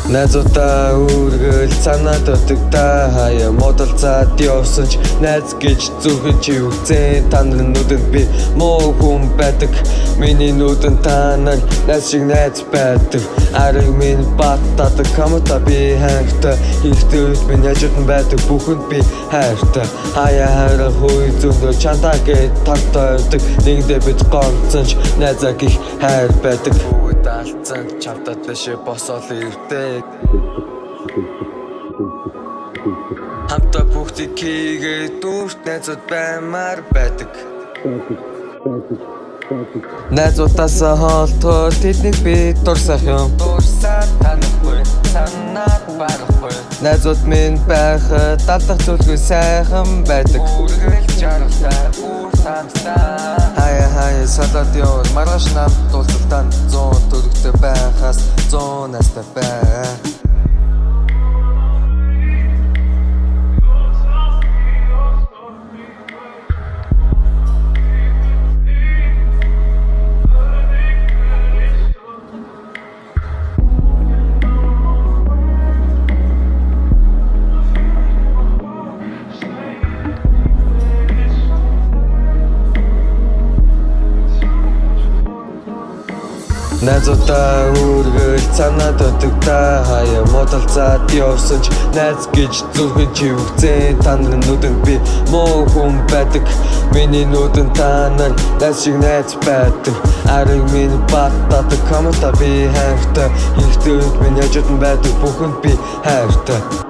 Найзуудаа үргэл санаад өдөгтэй хаяа модалцаад явсан ч найз гэж зүрхэн чи үгзэн та нарын нүдэнд би муу хүн байдаг миний нүдэнд та нар найз шиг найз байдаг ариг минь баттаад камата би хайртай ихтэй минь яжтан байдаг бүхэнд би хайртай хаяа хайр хүй зөндөө чантаа гэж тагтайдаг нэгдээ бид ганцхан ч найзаа гих хайр байдаг бүгд алдсан чавтад бишээ босол ирдэг хамтаа бүгдийг хийгээд дүрт найзууд баймаар байдаг найзуудаас хоолтол тэднийг би дурсах юм дурсаад танихгүй санаад барахгүй найзууд минь байхад далдах зүйлгүй сайхан байдаг үргэлж жаргалтай бүр самсаа хаяа салаад явал маргааш нам дуулалтан 100 төгрөгтэй байхаас 100 настай бай Найзуудаа үргэл санаад өдөгтэй хаяа модалцаад явсан ч найз гэж зүрхэн чи үгзэн та нарын нүдэнд би муу хүн байдаг миний нүдэнд та нар найз шиг найз байдаг ариг минь баттаад камата би хайртай ихтэй минь яжтан байдаг бүхэнд би хайртай